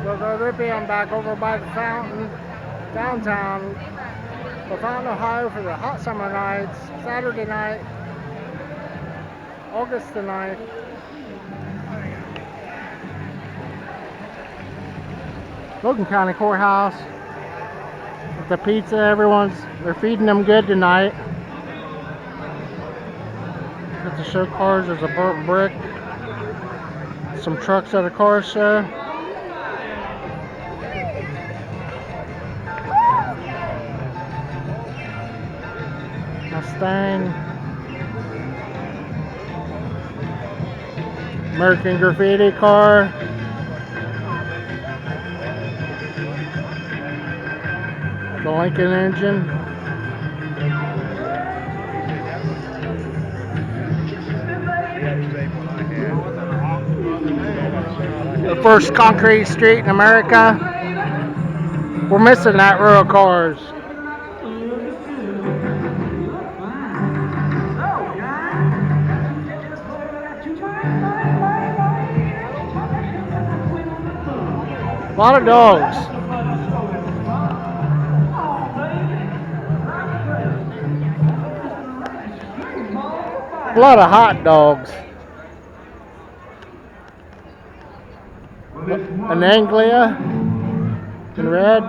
Go Rippy, I'm back over by the fountain, downtown, Bellefontaine, Ohio for the hot summer nights, Saturday night, August the 9th. Logan County Courthouse. With the pizza, they're feeding them good tonight. Got the show cars, there's a burnt brick. Some trucks at a car show. Mustang. American Graffiti car. The Lincoln engine. The first concrete street in America. We're missing that row of cars. A lot of dogs. A lot of hot dogs. An Anglia in red.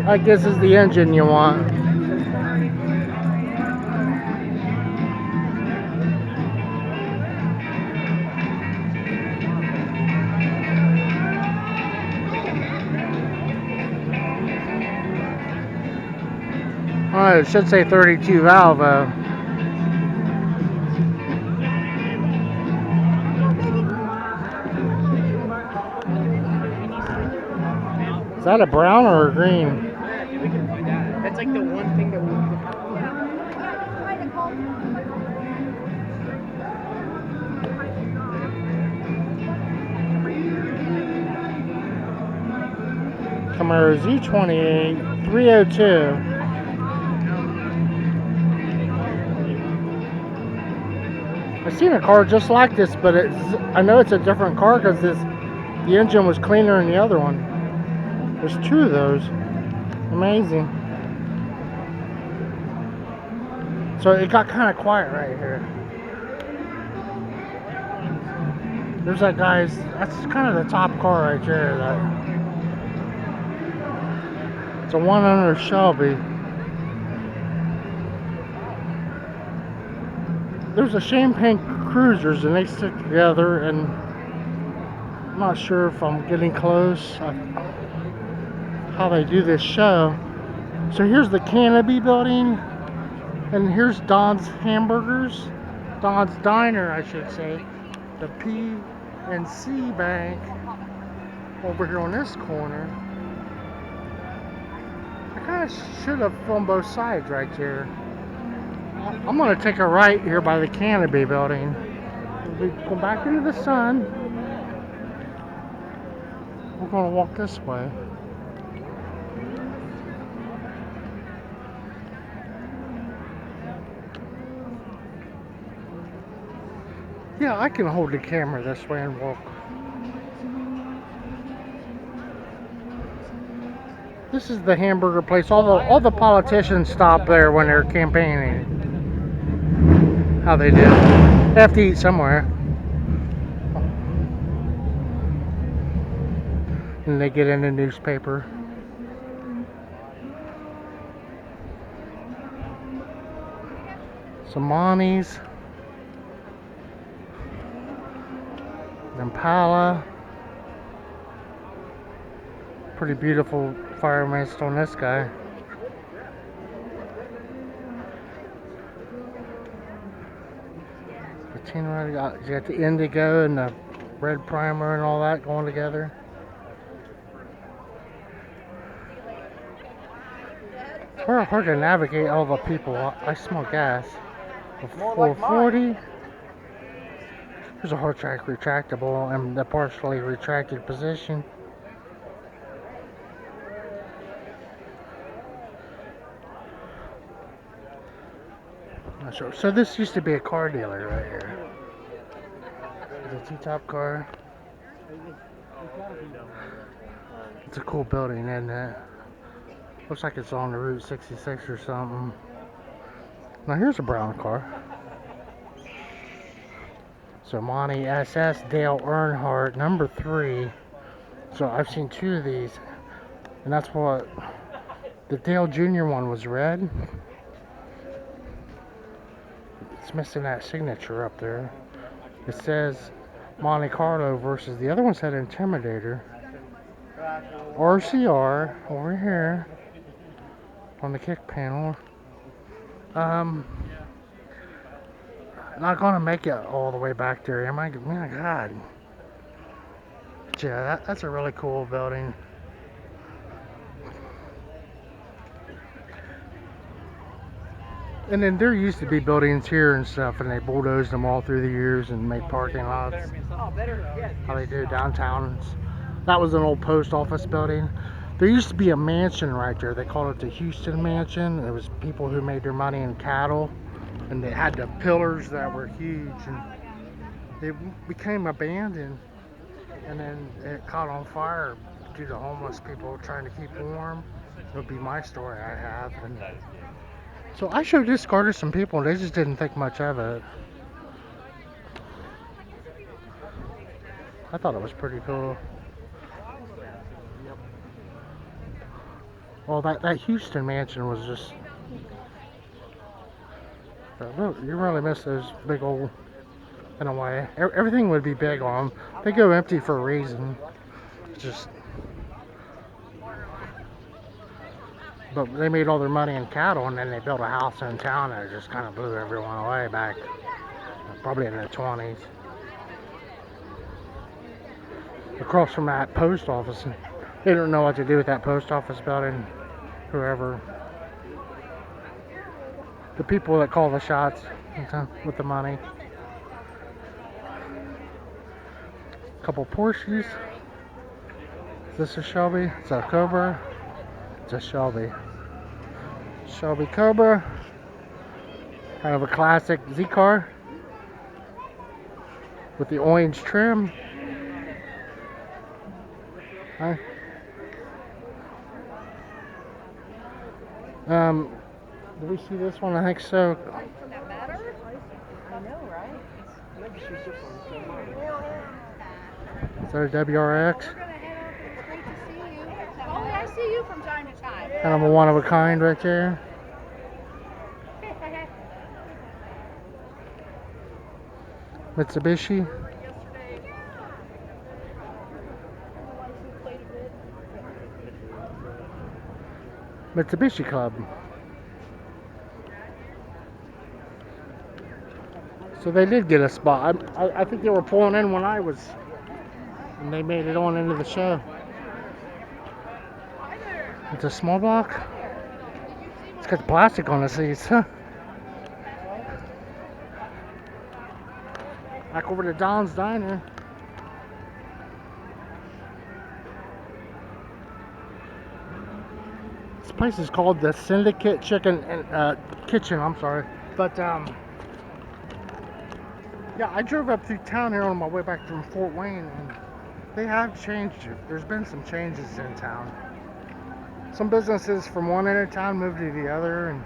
I guess is the engine you want. Oh, it should say 32 valve though. Is that a brown or a green? We can find out. That's like the one thing that we can. Camaro Z28 302. I've seen a car just like this, but I know it's a different car because the engine was cleaner than the other one. There's two of those. Amazing. So it got kind of quiet right here. There's that guy's. That's kind of the top car right there. It's a one owner Shelby. There's a Champagne Cruisers and they stick together, and I'm not sure if I'm getting close how they do this show. So here's the Canopy building, and here's Don's Hamburgers, Don's Diner I should say, the P&C Bank over here on this corner. I kind of should have filmed both sides right there. I'm going to take a right here by the Canopy building. We go back into the sun. We're going to walk this way. Yeah, I can hold the camera this way and walk. This is the hamburger place. All the politicians stop there when they're campaigning. How they do. They have to eat somewhere. And they get in the newspaper. Some Monties. Impala. Pretty beautiful fire mist on this guy. You got the indigo and the red primer and all that going together. hard to navigate all the people. I smell gas. More like 440. There's a hard track retractable and the partially retracted position. Not sure. So this used to be a car dealer right here. It's a T-top car. It's a cool building, isn't it? Looks like it's on the Route 66 or something. Now here's a brown car. So Monty SS Dale Earnhardt, number 3. So I've seen 2 of these. And that's what the Dale Jr. one was red. It's missing that signature up there. It says Monte Carlo versus the other one said Intimidator. RCR over here on the kick panel. Not gonna make it all the way back there. My God. Yeah, that's a really cool building. And then there used to be buildings here and stuff, and they bulldozed them all through the years and made parking lots. How they do downtown. That was an old post office building. There used to be a mansion right there. They called it the Houston Mansion. It was people who made their money in cattle, and they had the pillars that were huge, and they became abandoned, and then it caught on fire due to homeless people trying to keep warm. It would be my story I have. And so I showed this car to some people, and they just didn't think much of it. I thought it was pretty cool. Well, that Houston mansion was just... Look, you really miss those big old... In a way. Everything would be big on them. They go empty for a reason. Just... But they made all their money in cattle, and then they built a house in town, and it just kind of blew everyone away back... Probably in the 20s. Across from that post office. They don't know what to do with that post office building. Whoever. The people that call the shots with the money. Couple Porsches. Is this a Shelby? It's a Cobra. It's a Shelby. Shelby Cobra. Kind of a classic Z car. With the orange trim. Huh? Did we see this one? I think so. That better? I know, right? Maybe she's just on Is that a WRX? We're gonna head up. It's great to see you. Oh, I see you from time to time. Kind of a one of a kind right there. Mitsubishi. Mitsubishi Club. So they did get a spot. I think they were pulling in when I was, and they made it on into the show. It's a small block. It's got the plastic on the seats, huh? Back over to Don's Diner. This place is called the Syndicate Chicken and Kitchen. I'm sorry, but yeah, I drove up through town here on my way back from Fort Wayne, and they have changed it. There's been some changes in town. Some businesses from one end of town moved to the other, and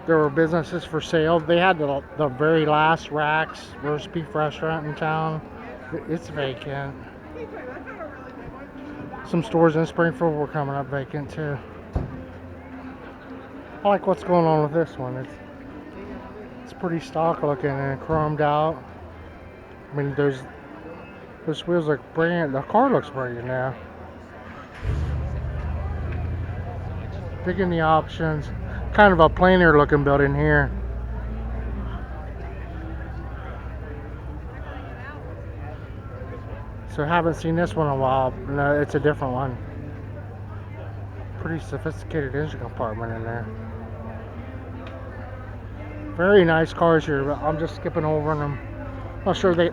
there were businesses for sale. They had the very last Rack's roast beef restaurant in town. It's vacant. Some stores in Springfield were coming up vacant too. I like what's going on with this one. It's pretty stock looking and chromed out. I mean, those wheels look brand. The car looks brand now. Picking the options. Kind of a plainer looking building here. So haven't seen this one in a while. No, it's a different one. pretty sophisticated engine compartment in there. Very nice cars here, but I'm just skipping over them. Not sure they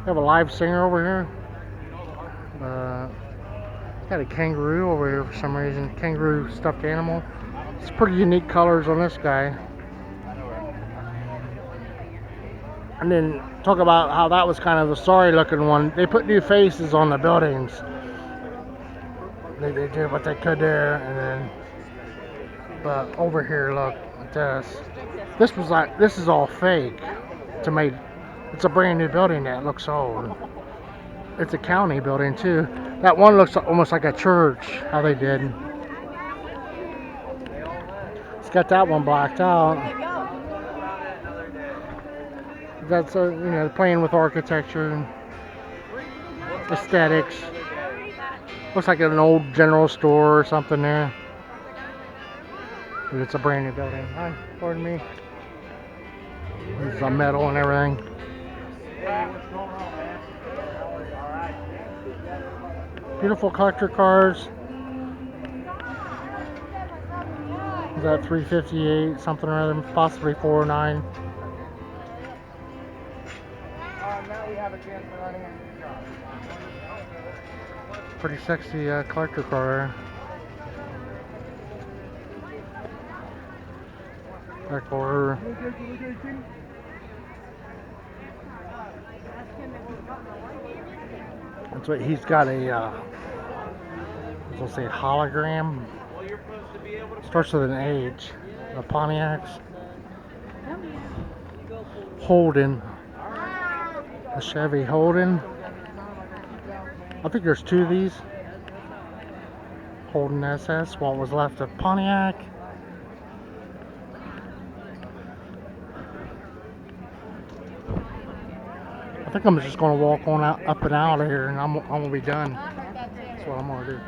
have a live singer over here. Got a kangaroo over here for some reason. Kangaroo stuffed animal. It's pretty unique colors on this guy. And then talk about how that was kind of a sorry looking one. They put new faces on the buildings. They did what they could there, and then, but over here, look at this. This is all fake. It's a brand new building that looks old. It's a county building too. That one looks almost like a church, how they did. It's got that one blacked out. That's playing with architecture and aesthetics. Looks like an old general store or something there. But it's a brand new building. Hi, pardon me. There's metal and everything. Beautiful collector cars. Is that 358 something or other, possibly 409. Pretty sexy collector car. Back over. That's what he's got let's say hologram. Starts with an H. The Pontiacs. Holden. A Chevy Holden. I think there's two of these. Holden SS. What was left of Pontiac. I think I'm just going to walk on up and out of here, and I'm going to be done. That's what I'm going to do.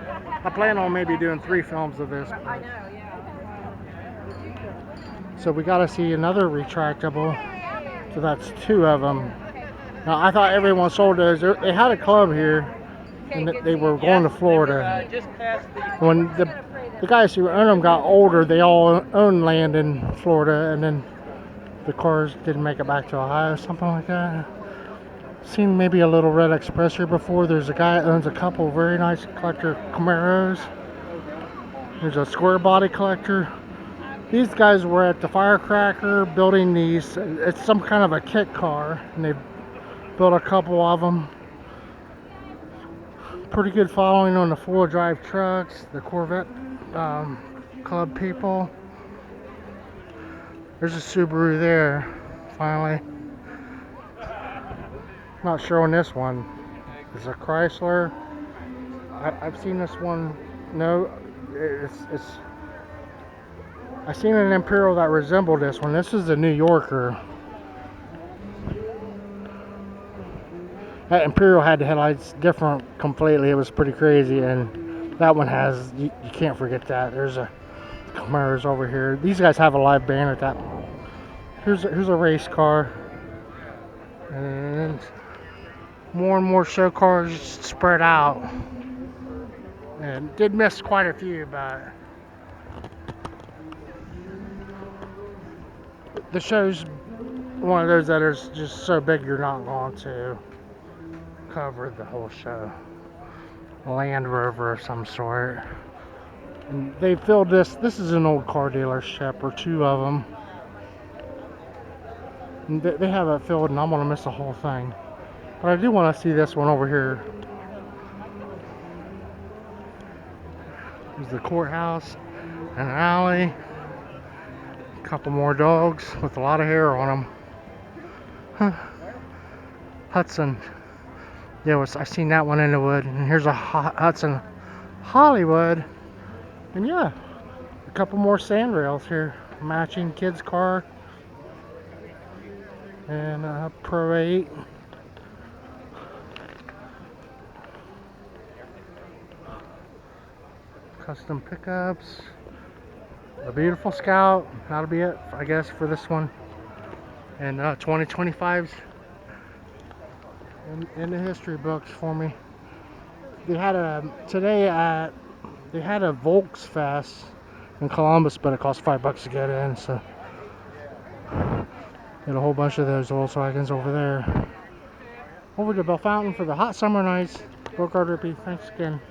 I plan on maybe doing 3 films of this. I know, yeah. So we got to see another retractable. So that's 2 of them. Now I thought everyone sold those. They had a club here, and they were going to Florida. When the guys who owned them got older, they all owned land in Florida, and then the cars didn't make it back to Ohio, something like that. Seen maybe a little Red Express here before. There's a guy that owns a couple very nice collector Camaros. There's a square body collector. These guys were at the Firecracker building these. It's some kind of a kit car, and they built a couple of them. Pretty good following on the 4-wheel drive trucks, the Corvette club people. There's a Subaru there, finally. Not sure on this one. It's a Chrysler. I've seen this one. No, it's. I've seen an Imperial that resembled this one. This is a New Yorker. That Imperial had the headlights different completely. It was pretty crazy, and that one has. You can't forget that. There's a Camaros over here. These guys have a live band at that. Here's a race car, and more and more show cars spread out, and did miss quite a few, but the show's one of those that is just so big you're not going to cover the whole show. Land Rover of some sort, and they filled this is an old car dealership, or 2 of them, and they have it filled, and I'm gonna miss the whole thing. But I do want to see this one over here. There's the courthouse and an alley. A couple more dogs with a lot of hair on them. Hudson. Yeah, I seen that one in the wood. And here's a Hudson Hollywood. And yeah, a couple more sandrails here. Matching kids' car. And Pro 8. Custom pickups. A beautiful Scout. That'll be it, I guess, for this one. And 2025's in the history books for me. They had a today at They had a Volksfest in Columbus, but it cost $5 to get in, so get a whole bunch of those Volkswagens over there. Over to Bellefontaine for the hot summer nights. Go Carter P. Thanks again.